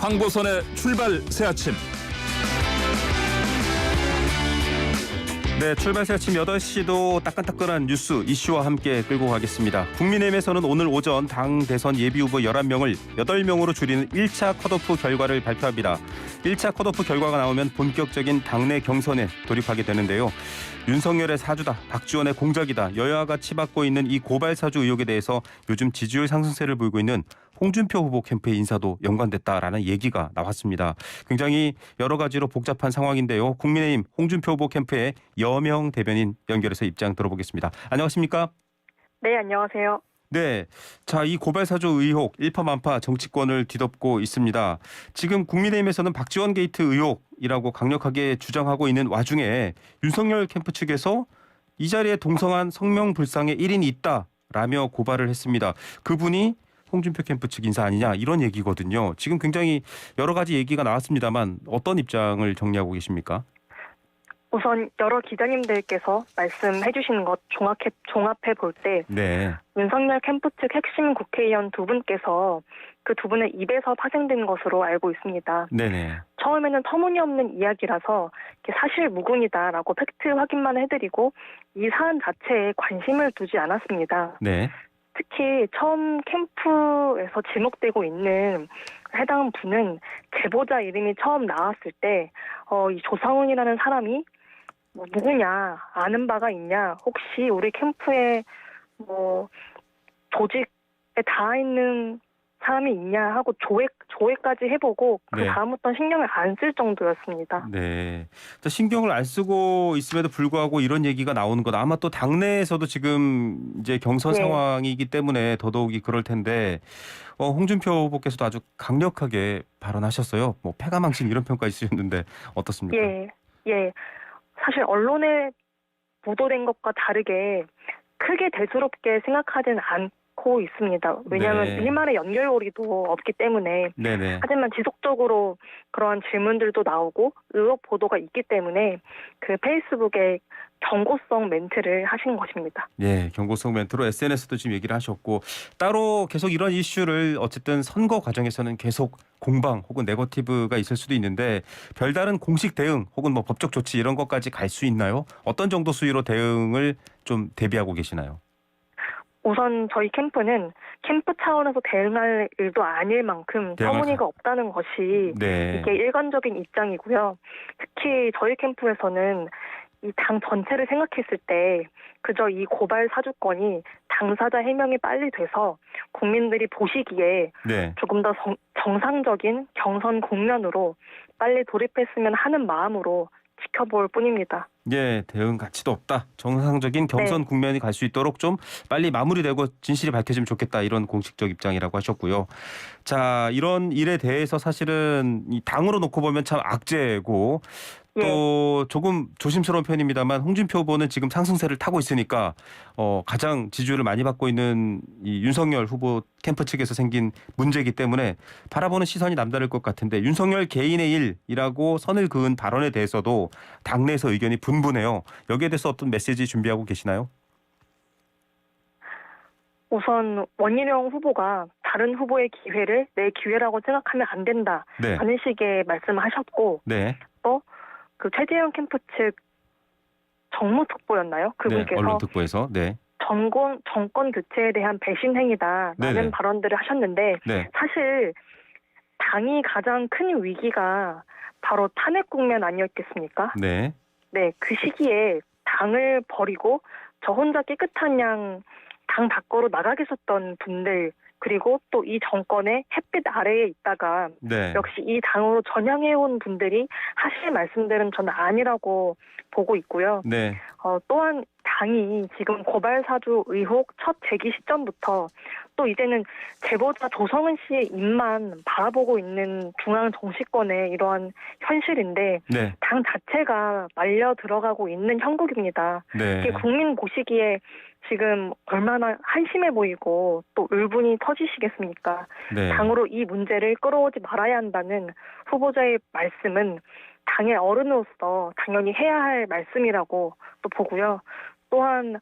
황보선의 출발 새아침. 네, 출발 새아침 8시도 따끈따끈한 뉴스 이슈와 함께 끌고 가겠습니다. 국민의힘에서는 오늘 오전 당 대선 예비후보 11명을 8명으로 줄이는 1차 컷오프 결과를 발표합니다. 1차 컷오프 결과가 나오면 본격적인 당내 경선에 돌입하게 되는데요. 윤석열의 사주다, 박지원의 공작이다, 여야가 치받고 있는 이 고발 사주 의혹에 대해서 요즘 지지율 상승세를 보이고 있는 홍준표 후보 캠프의 인사도 연관됐다라는 얘기가 나왔습니다. 굉장히 여러 가지로 복잡한 상황인데요. 국민의힘 홍준표 후보 캠프의 여명 대변인 연결해서 입장 들어보겠습니다. 안녕하십니까? 네, 안녕하세요. 네, 자, 이 고발 사주 의혹 일파만파 정치권을 뒤덮고 있습니다. 지금 국민의힘에서는 박지원 게이트 의혹이라고 강력하게 주장하고 있는 와중에 윤석열 캠프 측에서 이 자리에 동성한 성명불상의 1인이 있다라며 고발을 했습니다. 그분이 홍준표 캠프 측 인사 아니냐 이런 얘기거든요. 지금 굉장히 여러 가지 얘기가 나왔습니다만 어떤 입장을 정리하고 계십니까? 우선 여러 기자님들께서 말씀해 주시는 것 종합해 볼 때 네. 윤석열 캠프 측 핵심 국회의원 두 분께서 그 두 분의 입에서 파생된 것으로 알고 있습니다. 네네. 처음에는 터무니없는 이야기라서 사실 무근이다라고 팩트 확인만 해드리고 이 사안 자체에 관심을 두지 않았습니다. 네. 특히 처음 캠프에서 지목되고 있는 해당 분은 제보자 이름이 처음 나왔을 때 이 조상훈이라는 사람이 누구냐, 아는 바가 있냐, 혹시 우리 캠프에 조직에 닿아 있는 사람이 있냐 하고 조회까지 해보고 그 다음부터 신경을 안 쓸 정도였습니다. 네. 신경을 안 쓰고 있음에도 불구하고 이런 얘기가 나오는 것 아마 또 당내에서도 지금 이제 경선 상황이기 때문에 더더욱이 그럴 텐데 홍준표 후보께서도 아주 강력하게 발언하셨어요. 뭐 패가망신 이런 평가까지 쓰셨는데 어떻습니까? 예. 사실 언론에 보도된 것과 다르게 크게 대수롭게 생각하지는 않고 있습니다. 왜냐하면 일말의 연결고리도 없기 때문에. 네네. 하지만 지속적으로 그러한 질문들도 나오고 의혹 보도가 있기 때문에 그 페이스북에 경고성 멘트를 하신 것입니다. 네, 경고성 멘트로 SNS도 지금 얘기를 하셨고 따로 계속 이런 이슈를 어쨌든 선거 과정에서는 계속 공방 혹은 네거티브가 있을 수도 있는데 별다른 공식 대응 혹은 뭐 법적 조치 이런 것까지 갈 수 있나요? 어떤 정도 수위로 대응을 좀 대비하고 계시나요? 우선 저희 캠프는 캠프 차원에서 대응할 일도 아닐 만큼 터무니가 없다는 것이 이게 일관적인 입장이고요. 특히 저희 캠프에서는 이 당 전체를 생각했을 때 그저 이 고발 사주권이 당사자 해명이 빨리 돼서 국민들이 보시기에 조금 더 정상적인 경선 국면으로 빨리 돌입했으면 하는 마음으로 지켜볼 뿐입니다. 예, 대응 가치도 없다. 정상적인 경선 국면이 갈 수 있도록 좀 빨리 마무리되고 진실이 밝혀지면 좋겠다. 이런 공식적 입장이라고 하셨고요. 자, 이런 일에 대해서 사실은 이 당으로 놓고 보면 참 악재고 또 조금 조심스러운 편입니다만 홍준표 후보는 지금 상승세를 타고 있으니까 가장 지지율을 많이 받고 있는 이 윤석열 후보 캠프 측에서 생긴 문제이기 때문에 바라보는 시선이 남다를 것 같은데 윤석열 개인의 일이라고 선을 그은 발언에 대해서도 당내에서 의견이 분분해요. 여기에 대해서 어떤 메시지 준비하고 계시나요? 우선 원희룡 후보가 다른 후보의 기회를 내 기회라고 생각하면 안 된다. 라는 식의 말씀을 하셨고 또 그 최재형 캠프 측 정무특보였나요? 그분께서 언론특보에서 정권 교체에 대한 배신 행위다라는 발언들을 하셨는데 사실 당이 가장 큰 위기가 바로 탄핵 국면 아니었겠습니까? 그 시기에 당을 버리고 저 혼자 깨끗한 양 당 밖으로 나가 계셨던 분들 그리고 또 이 정권의 햇빛 아래에 있다가 역시 이 당으로 전향해온 분들이 하실 말씀들은 저는 아니라고 보고 있고요. 또한 당이 지금 고발사주 의혹 첫 제기 시점부터 또 이제는 제보자 조성은 씨의 입만 바라보고 있는 중앙 정치권의 이러한 현실인데 당 자체가 말려 들어가고 있는 형국입니다. 이게 국민 보시기에 지금 얼마나 한심해 보이고 또 울분이 터지시겠습니까? 당으로 이 문제를 끌어오지 말아야 한다는 후보자의 말씀은 당의 어른으로서 당연히 해야 할 말씀이라고 또 보고요. 또한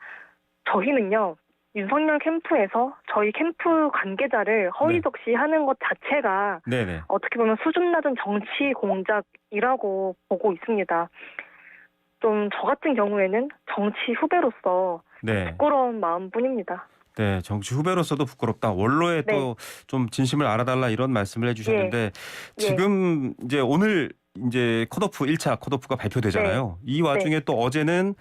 저희는요. 윤석열 캠프에서 저희 캠프 관계자를 허위 네. 적시하는 것 자체가 네네. 어떻게 보면 수준 낮은 정치 공작이라고 보고 있습니다. 좀 저 같은 경우에는 정치 후배로서 네. 부끄러운 마음뿐입니다. 네, 정치 후배로서도 부끄럽다. 원로에 네. 또 좀 진심을 알아달라 이런 말씀을 해주셨는데 예. 지금 이제 오늘 이제 컷오프 1차 컷오프가 발표되잖아요. 이 와중에 또 어제는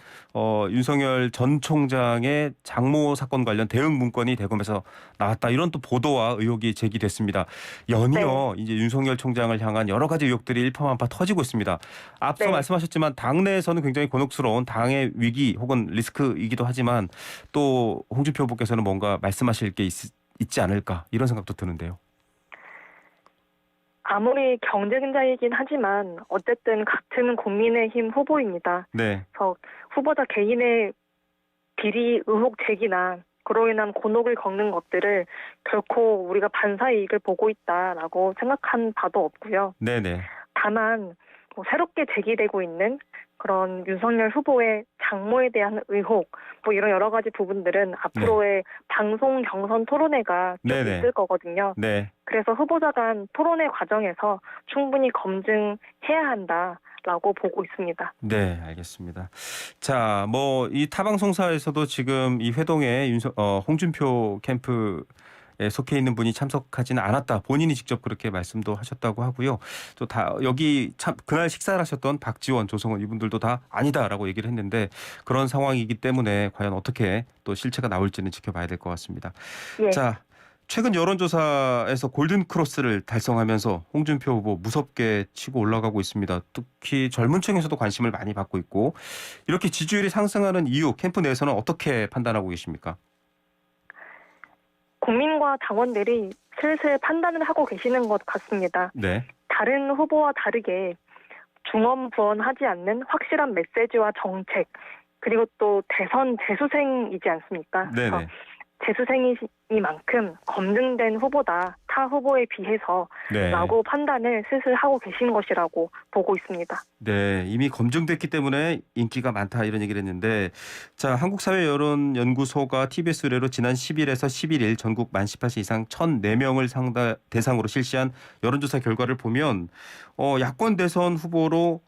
윤석열 전 총장의 장모 사건 관련 대응 문건이 대검에서 나왔다. 이런 또 보도와 의혹이 제기됐습니다. 연이어 이제 윤석열 총장을 향한 여러 가지 의혹들이 일파만파 터지고 있습니다. 앞서 말씀하셨지만 당내에서는 굉장히 곤혹스러운 당의 위기 혹은 리스크이기도 하지만 또 홍준표 후보께서는 뭔가 말씀하실 게 있지 않을까 이런 생각도 드는데요. 아무리 경쟁자이긴 하지만 어쨌든 같은 국민의힘 후보입니다. 네. 그래서 후보자 개인의 비리 의혹 제기나 그로 인한 곤혹을 겪는 것들을 결코 우리가 반사 이익을 보고 있다라고 생각한 바도 없고요. 네네. 다만 새롭게 제기되고 있는 그런 윤석열 후보의 장모에 대한 의혹, 이런 여러 가지 부분들은 앞으로의 방송 경선 토론회가 쭉 있을 거거든요. 네. 그래서 후보자 간 토론회 과정에서 충분히 검증해야 한다라고 보고 있습니다. 네, 알겠습니다. 자, 이 타방송사에서도 지금 이 회동에 홍준표 캠프에 속해 있는 분이 참석하지는 않았다. 본인이 직접 그렇게 말씀도 하셨다고 하고요. 또 다 여기 그날 식사를 하셨던 박지원, 조성원 이분들도 다 아니다라고 얘기를 했는데 그런 상황이기 때문에 과연 어떻게 또 실체가 나올지는 지켜봐야 될 것 같습니다. 예. 자, 최근 여론조사에서 골든크로스를 달성하면서 홍준표 후보 무섭게 치고 올라가고 있습니다. 특히 젊은 층에서도 관심을 많이 받고 있고 이렇게 지지율이 상승하는 이유 캠프 내에서는 어떻게 판단하고 계십니까? 국민과 당원들이 슬슬 판단을 하고 계시는 것 같습니다. 네. 다른 후보와 다르게 중언부언하지 않는 확실한 메시지와 정책, 그리고 또 대선 재수생이지 않습니까? 네네. 재수생이니만큼 검증된 후보다 타 후보에 비해서 네. 라고 판단을 슬슬 하고 계신 것이라고 보고 있습니다. 네, 이미 검증됐기 때문에 인기가 많다 이런 얘기를 했는데 자, 한국사회여론연구소가 TBS 의뢰로 지난 10일에서 11일 전국 만 18세 이상 1,004명을 대상으로 실시한 여론조사 결과를 보면 야권 대선 후보로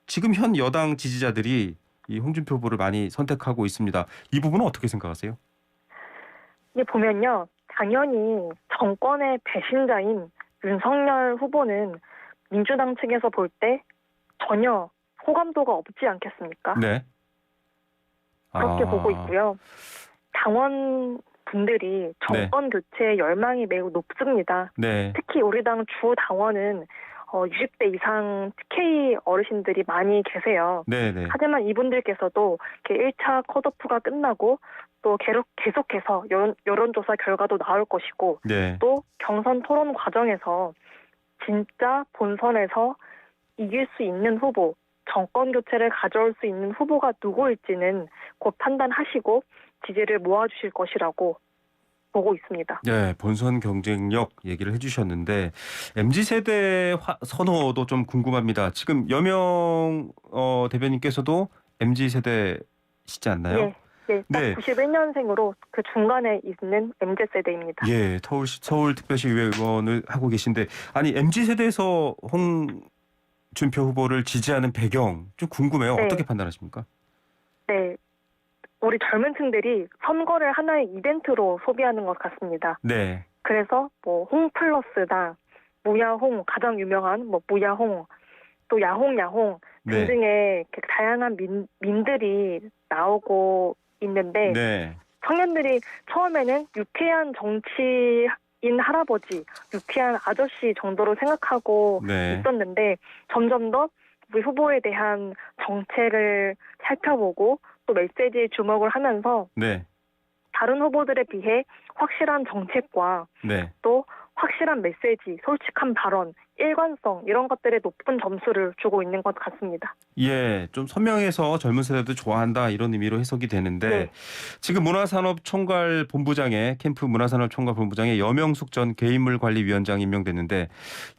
지금 현 여당 지지자들이 이 홍준표 후보를 많이 선택하고 있습니다. 이 부분은 어떻게 생각하세요? 이게 보면요. 당연히 정권의 배신자인 윤석열 후보는 민주당 측에서 볼 때 전혀 호감도가 없지 않겠습니까? 네. 그렇게 보고 있고요. 당원분들이 정권 교체의 열망이 매우 높습니다. 네. 특히 우리 당 주 당원은 60대 이상 TK 어르신들이 많이 계세요. 네네. 하지만 이분들께서도 1차 컷오프가 끝나고 또 계속해서 여론조사 결과도 나올 것이고 네. 또 경선 토론 과정에서 진짜 본선에서 이길 수 있는 후보, 정권 교체를 가져올 수 있는 후보가 누구일지는 곧 판단하시고 지지를 모아주실 것이라고 보고 있습니다. 네, 본선 경쟁력 얘기를 해주셨는데 MZ세대 선호도 좀 궁금합니다. 지금 여명 대변인께서도 MZ세대시지 않나요? 네, 91년생으로 그 중간에 있는 MZ세대입니다. 예, 서울특별시의회 의원을 하고 계신데 아니 MZ세대에서 홍준표 후보를 지지하는 배경 좀 궁금해요. 어떻게 판단하십니까? 네. 우리 젊은 층들이 선거를 하나의 이벤트로 소비하는 것 같습니다. 네. 그래서 홍플러스다, 무야홍, 가장 유명한 무야홍, 또 야홍 등등의 다양한 밈들이 나오고 있는데 청년들이 처음에는 유쾌한 정치인 할아버지, 유쾌한 아저씨 정도로 생각하고 있었는데 점점 더 우리 후보에 대한 정책을 살펴보고 또 메시지에 주목을 하면서 다른 후보들에 비해 확실한 정책과 또 확실한 메시지, 솔직한 발언, 일관성 이런 것들에 높은 점수를 주고 있는 것 같습니다. 예, 좀 선명해서 젊은 세대도 좋아한다 이런 의미로 해석이 되는데 지금 문화산업총괄본부장에 캠프 문화산업총괄본부장에 여명숙 전 개인물관리위원장 임명됐는데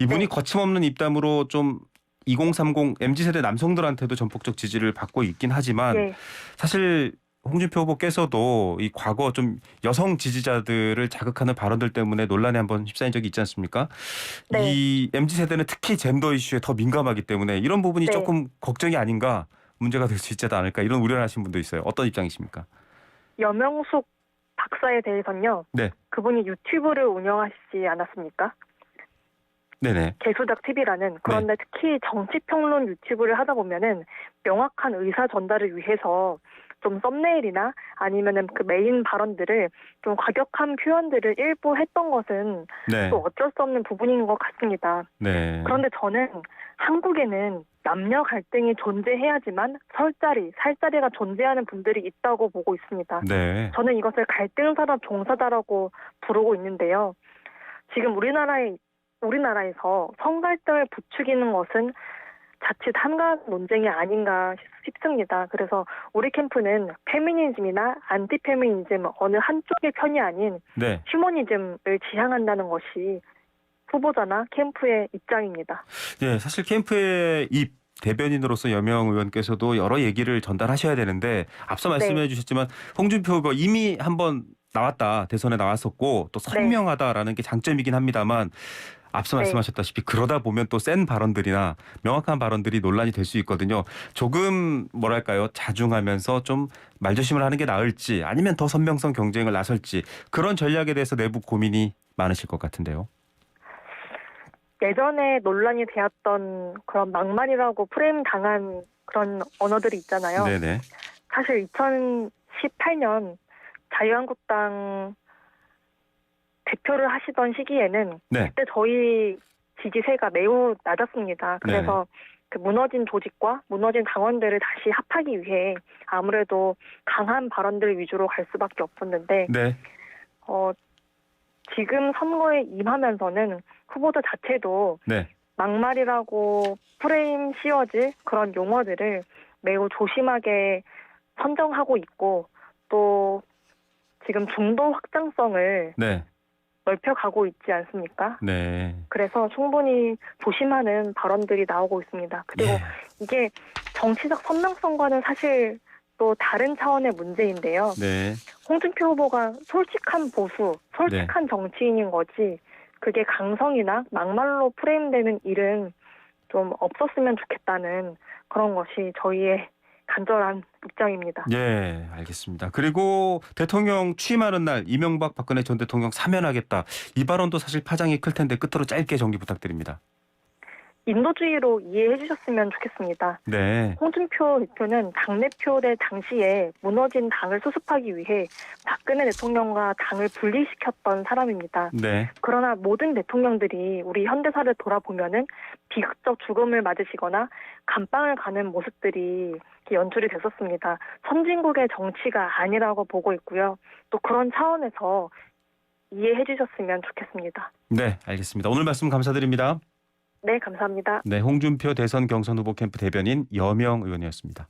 이분이 거침없는 입담으로 좀 2030 MZ세대 남성들한테도 전폭적 지지를 받고 있긴 하지만 사실 홍준표 후보께서도 이 과거 좀 여성 지지자들을 자극하는 발언들 때문에 논란에 한번 휩싸인 적이 있지 않습니까? 네. 이 MZ세대는 특히 젠더 이슈에 더 민감하기 때문에 이런 부분이 네. 조금 걱정이 아닌가, 문제가 될 수 있지 않을까, 이런 우려를 하신 분도 있어요. 어떤 입장이십니까? 여명숙 박사에 대해서는요. 네. 그분이 유튜브를 운영하시지 않았습니까? 네네. 개수작 TV라는. 그런데 특히 정치평론 유튜브를 하다 보면은 명확한 의사 전달을 위해서 좀 썸네일이나 아니면은 그 메인 발언들을 좀 과격한 표현들을 일부 했던 것은 네. 또 어쩔 수 없는 부분인 것 같습니다. 네. 그런데 저는 한국에는 남녀 갈등이 존재해야지만 살자리가 존재하는 분들이 있다고 보고 있습니다. 네. 저는 이것을 갈등산업 종사자라고 부르고 있는데요. 지금 우리나라에서 성갈등을 부추기는 것은 자칫 한가한 논쟁이 아닌가 싶습니다. 그래서 우리 캠프는 페미니즘이나 안티페미니즘 어느 한쪽의 편이 아닌 네. 휴머니즘을 지향한다는 것이 후보자나 캠프의 입장입니다. 예, 사실 캠프의 이 대변인으로서 여명 의원께서도 여러 얘기를 전달하셔야 되는데 앞서 말씀해 주셨지만 홍준표 후보 이미 한번 나왔다, 대선에 나왔었고 또 선명하다라는 게 장점이긴 합니다만 앞서 말씀하셨다시피 그러다 보면 또 센 발언들이나 명확한 발언들이 논란이 될 수 있거든요. 조금 뭐랄까요, 자중하면서 좀 말조심을 하는 게 나을지 아니면 더 선명성 경쟁을 나설지 그런 전략에 대해서 내부 고민이 많으실 것 같은데요. 예전에 논란이 되었던 그런 막말이라고 프레임 당한 그런 언어들이 있잖아요. 네네. 사실 2018년 자유한국당 대표를 하시던 시기에는 그때 저희 지지세가 매우 낮았습니다. 그래서 그 무너진 조직과 무너진 당원들을 다시 합하기 위해 아무래도 강한 발언들 위주로 갈 수밖에 없었는데 지금 선거에 임하면서는 후보자 자체도 막말이라고 프레임 씌워질 그런 용어들을 매우 조심하게 선정하고 있고 또 지금 중도 확장성을 넓혀가고 있지 않습니까? 네. 그래서 충분히 조심하는 발언들이 나오고 있습니다. 그리고 이게 정치적 선명성과는 사실 또 다른 차원의 문제인데요. 홍준표 후보가 솔직한 보수, 솔직한 정치인인 거지 그게 강성이나 막말로 프레임되는 일은 좀 없었으면 좋겠다는 그런 것이 저희의 간절한 입장입니다. 예, 알겠습니다. 그리고 대통령 취임하는 날 이명박 박근혜 전 대통령 사면하겠다. 이 발언도 사실 파장이 클 텐데 끝으로 짧게 정리 부탁드립니다. 인도주의로 이해해 주셨으면 좋겠습니다. 홍준표 대표는 당내표 대 당시에 무너진 당을 수습하기 위해 박근혜 대통령과 당을 분리시켰던 사람입니다. 그러나 모든 대통령들이 우리 현대사를 돌아보면은 비극적 죽음을 맞으시거나 감방을 가는 모습들이 연출이 됐었습니다. 선진국의 정치가 아니라고 보고 있고요. 또 그런 차원에서 이해해 주셨으면 좋겠습니다. 네, 알겠습니다. 오늘 말씀 감사드립니다. 네, 감사합니다. 네, 홍준표 대선 경선 후보 캠프 대변인 여명 의원이었습니다.